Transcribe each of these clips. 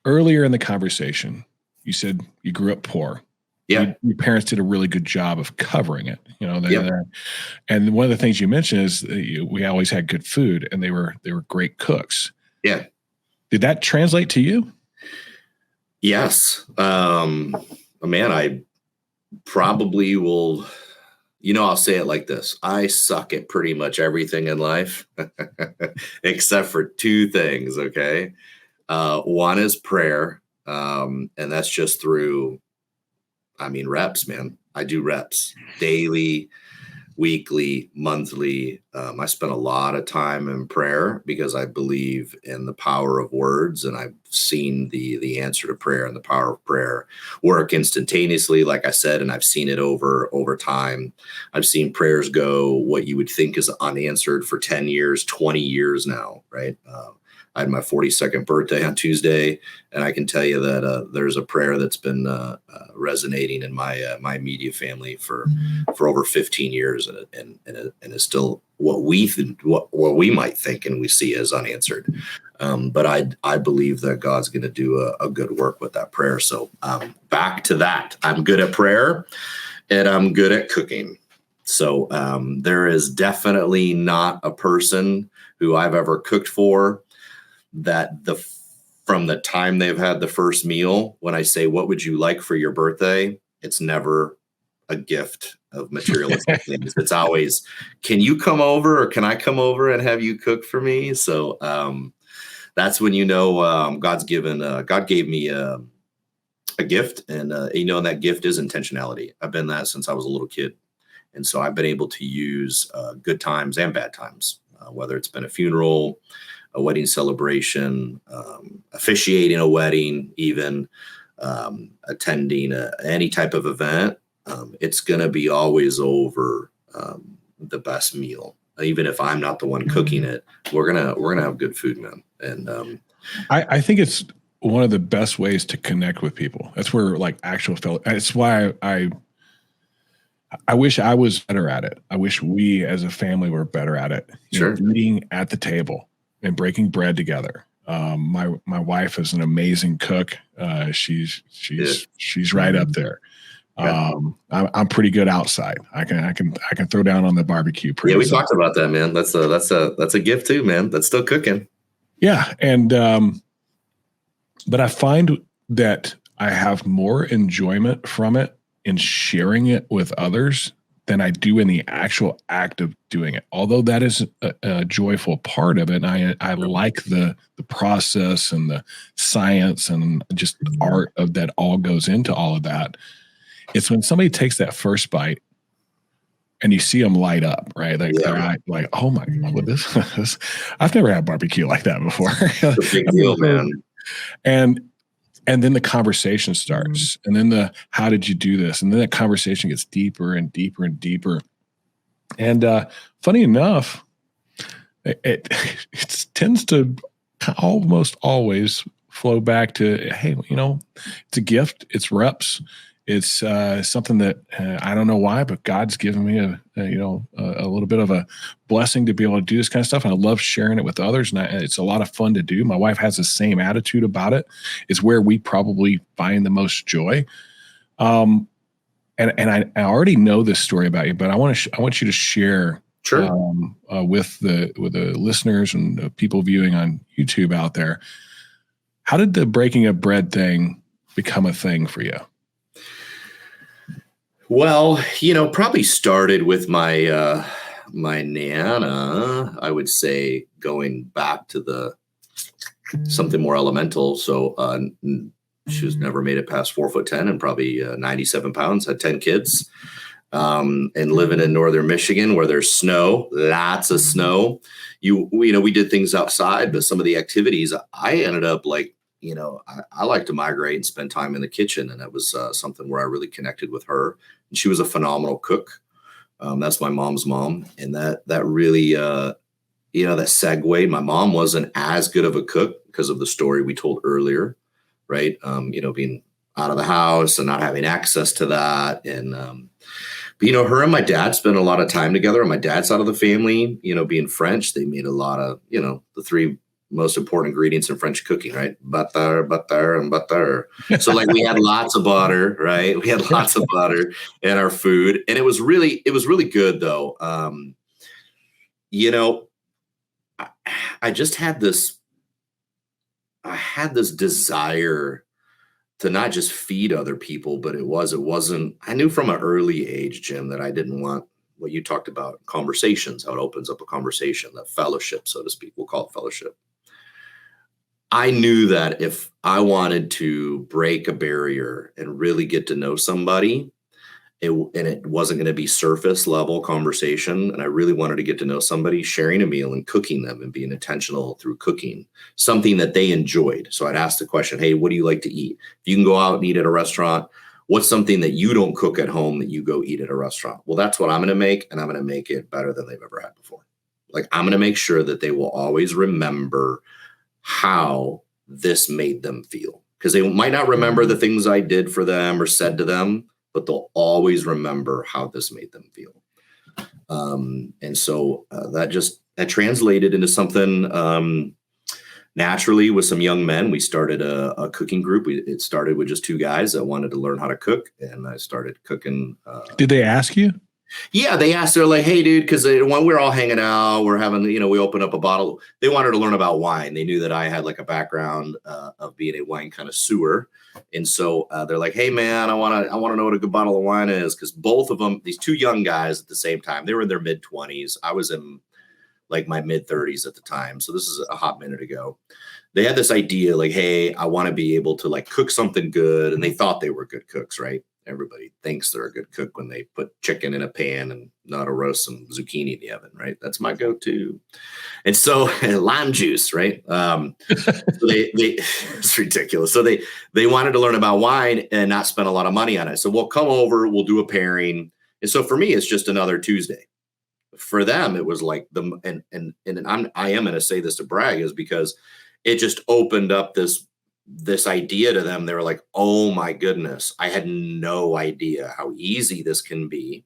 earlier in the conversation, you said you grew up poor. Yeah. Your parents did a really good job of covering it. Yep. And one of the things you mentioned is we always had good food, and they were great cooks. Yeah. Did that translate to you? Yes. Man, I probably will, I'll say it like this. I suck at pretty much everything in life, except for two things. Okay. One is prayer. And that's just through, reps, man. I do reps daily, weekly, monthly. I spend a lot of time in prayer because I believe in the power of words, and I've seen the answer to prayer and the power of prayer work instantaneously, like I said, and I've seen it over time. I've seen prayers go what you would think is unanswered for 10 years, 20 years now, right? I had my 42nd birthday on Tuesday, and I can tell you that there's a prayer that's been resonating in my immediate family for over 15 years, and is still what we might think and we see as unanswered. But I believe that God's going to do a good work with that prayer. So back to that, I'm good at prayer, and I'm good at cooking. So there is definitely not a person who I've ever cooked for that from the time they've had the first meal, when I say, what would you like for your birthday? It's never a gift of materialistic things. It's always, can you come over, or can I come over and have you cook for me? So that's when God gave me a gift, and and that gift is intentionality. I've been that since I was a little kid. And so I've been able to use good times and bad times, whether it's been a funeral, a wedding celebration, officiating a wedding, even attending any type of event. It's going to be always over the best meal. Even if I'm not the one cooking it, we're gonna have good food, man. And I think it's one of the best ways to connect with people. That's where actual fellow. It's why I wish I was better at it. I wish we as a family were better at it. Sure. Eating at the table and breaking bread together. My wife is an amazing cook. She's right up there. I'm pretty good outside. I can throw down on the barbecue. Yeah, we talked about that, man. That's a gift too, man. That's still cooking. Yeah, and but I find that I have more enjoyment from it in sharing it with others than I do in the actual act of doing it. Although that is a joyful part of it, and I like the process and the science and just the art of that all goes into all of that. It's when somebody takes that first bite and you see them light up, right? Like, oh my God, this I've never had barbecue like that before. It's a big deal, man. And then the conversation starts, and then how did you do this? And then that conversation gets deeper and deeper and deeper. And funny enough, it tends to almost always flow back to, hey, it's a gift. It's reps. It's something that I don't know why, but God's given me a little bit of a blessing to be able to do this kind of stuff. And I love sharing it with others. And it's a lot of fun to do. My wife has the same attitude about it. It's where we probably find the most joy. And I already know this story about you, but I want you to share with the listeners and the people viewing on YouTube out there. How did the breaking of bread thing become a thing for you? Well, probably started with my my Nana, I would say, going back to something more elemental. So she was never made it past 4'10" and probably 97 pounds, had 10 kids, and living in northern Michigan where there's snow, lots of snow. We did things outside, but some of the activities I ended up I like to migrate and spend time in the kitchen. And that was something where I really connected with her. And she was a phenomenal cook. That's my mom's mom. And that really, that segued. My mom wasn't as good of a cook because of the story we told earlier, right? Being out of the house and not having access to that. And, but, her and my dad spent a lot of time together on my dad's side of the family, being French. They made a lot of, the three most important ingredients in French cooking, right? Butter, butter, and butter. So like we had lots of butter, right? We had lots of butter in our food, and it was really good though. You know, I just had this, I had this desire to not just feed other people, but it wasn't, I knew from an early age, Jim, that I didn't want what you talked about, conversations, how it opens up a conversation, that fellowship, so to speak. We'll call it fellowship. I knew that if I wanted to break a barrier and really get to know somebody, and it wasn't going to be surface level conversation, and I really wanted to get to know somebody, sharing a meal and cooking them and being intentional through cooking something that they enjoyed. So I'd ask the question, hey, what do you like to eat? If you can go out and eat at a restaurant, what's something that you don't cook at home that you go eat at a restaurant? Well, that's what I'm going to make, and I'm going to make it better than they've ever had before. Like, I'm going to make sure that they will always remember how this made them feel, because they might not remember the things I did for them or said to them, but they'll always remember how this made them feel. And so that translated into something naturally with some young men. We started a cooking group. It started with just two guys that wanted to learn how to cook, and I started cooking. Did they ask you? Yeah, they asked, they're like, hey, dude, because when we're all hanging out, we're having, we open up a bottle. They wanted to learn about wine. They knew that I had like a background of being a wine connoisseur. And so they're like, hey, man, I want to know what a good bottle of wine is. Because both of them, these two young guys at the same time, they were in their mid-20s. I was in like my mid-30s at the time. So this is a hot minute ago. They had this idea like, hey, I want to be able to like cook something good. And they thought they were good cooks, right? Everybody thinks they're a good cook when they put chicken in a pan and know how to roast some zucchini in the oven, right? That's my go-to. And so lime juice, right? So it's ridiculous. So they wanted to learn about wine and not spend a lot of money on it. So we'll come over, we'll do a pairing. And so for me, it's just another Tuesday. For them, it was like I am going to say this to brag, is because it just opened up this idea to them. They were like, oh my goodness, I had no idea how easy this can be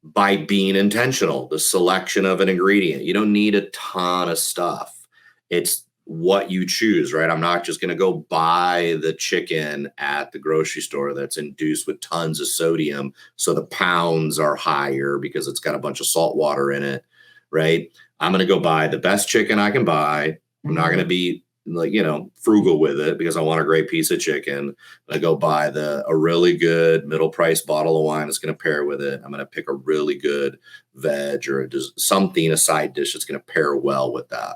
by being intentional. The selection of an ingredient. You don't need a ton of stuff. It's what you choose, right? I'm not just going to go buy the chicken at the grocery store that's induced with tons of sodium, so the pounds are higher because it's got a bunch of salt water in it, right? I'm going to go buy the best chicken I can buy. I'm not going to be like, frugal with it because I want a great piece of chicken. I go buy a really good middle price bottle of wine that's going to pair with it. I'm going to pick a really good veg or a side dish that's going to pair well with that.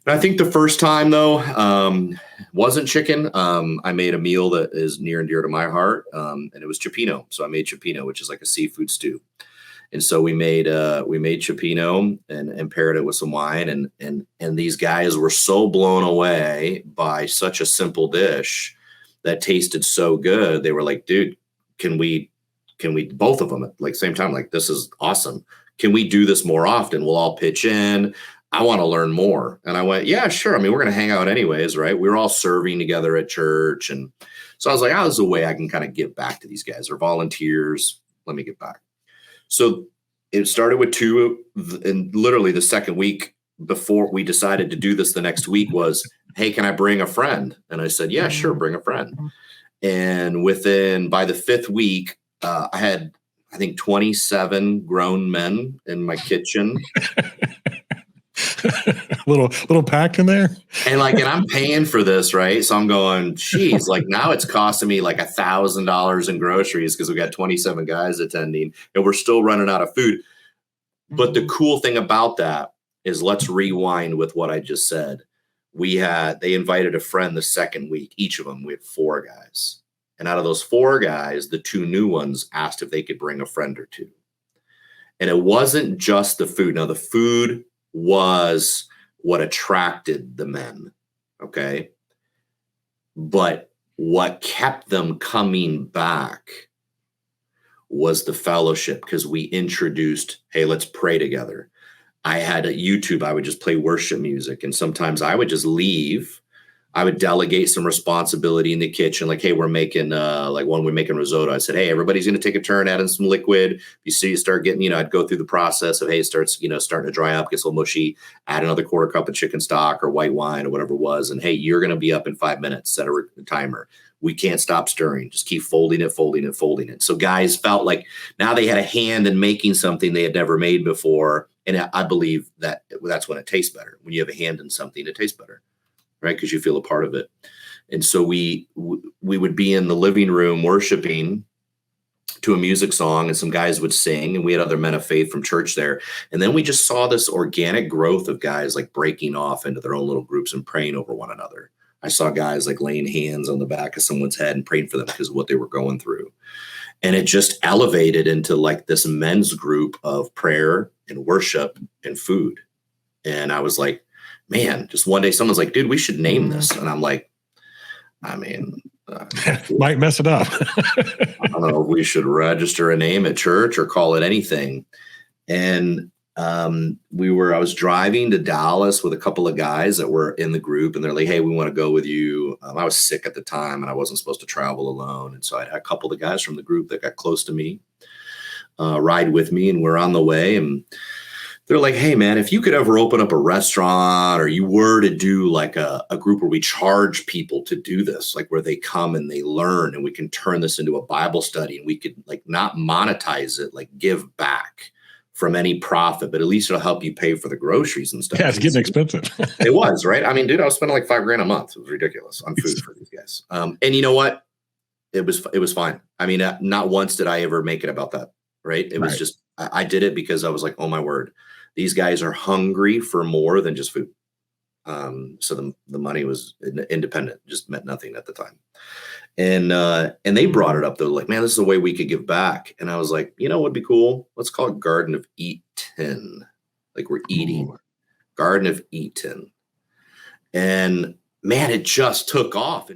And I think the first time though, wasn't chicken. I made a meal that is near and dear to my heart. And it was cioppino. So I made cioppino, which is like a seafood stew. And so we made cioppino and paired it with some wine, and these guys were so blown away by such a simple dish that tasted so good. They were like, dude, can we both of them at like same time, like, this is awesome. Can we do this more often? We'll all pitch in. I want to learn more. And I went, yeah, sure. I mean, we're going to hang out anyways, right? We were all serving together at church. And so I was like, this is a way I can kind of give back to these guys. They're volunteers. Let me give back. So it started with two, and literally the second week before we decided to do this the next week was, hey, can I bring a friend? And I said, yeah, sure, bring a friend. And by the fifth week, I had, I think, 27 grown men in my kitchen. little pack in there. And I'm paying for this, right? So I'm going, geez, like now it's costing me like $1,000 in groceries because we got 27 guys attending and we're still running out of food. But the cool thing about that is, let's rewind with what I just said. They invited a friend the second week, each of them. We had 4 guys. And out of those 4 guys, the 2 new ones asked if they could bring a friend or 2. And it wasn't just the food. Now, the food was what attracted the men, okay? But what kept them coming back was the fellowship, because we introduced, hey, let's pray together. I had a YouTube, I would just play worship music, and sometimes I would just leave I would delegate some responsibility in the kitchen. Like, hey, we're making like when we're making risotto, I said, hey, everybody's going to take a turn adding some liquid. If you see it start getting, I'd go through the process of, hey, it starts, starting to dry up, gets a little mushy, add another quarter cup of chicken stock or white wine or whatever it was. And hey, you're going to be up in 5 minutes, set a timer. We can't stop stirring. Just keep folding it, folding it, folding it. So guys felt like now they had a hand in making something they had never made before. And I believe that that's when it tastes better. When you have a hand in something, it tastes better, right? Because you feel a part of it. And so we would be in the living room worshiping to a music song, and some guys would sing, and we had other men of faith from church there. And then we just saw this organic growth of guys like breaking off into their own little groups and praying over one another. I saw guys like laying hands on the back of someone's head and praying for them because of what they were going through. And it just elevated into like this men's group of prayer and worship and food. And I was like, man, just one day someone's like, dude, we should name this. And I'm like, I mean, might mess it up. I don't know if we should register a name at church or call it anything. And I was driving to Dallas with a couple of guys that were in the group, and they're like, hey, we want to go with you. I was sick at the time and I wasn't supposed to travel alone. And so I had a couple of guys from the group that got close to me, ride with me, and we're on the way. And they're like, hey, man, if you could ever open up a restaurant, or you were to do like a group where we charge people to do this, like where they come and they learn, and we can turn this into a Bible study, and we could like not monetize it, like give back from any profit, but at least it'll help you pay for the groceries and stuff. Yeah, it's getting expensive. It was, right? I mean, dude, I was spending like $5,000 a month. It was ridiculous on food for these guys. And you know what? It was fine. I mean, not once did I ever make it about that, right? It was just, I did it because I was like, oh my word, these guys are hungry for more than just food. So the money was independent, just meant nothing at the time. And they brought it up. They're like, man, this is a way we could give back. And I was like, you know what would be cool? Let's call it Garden of Eaton. Like we're eating. Garden of Eaton. And man, it just took off.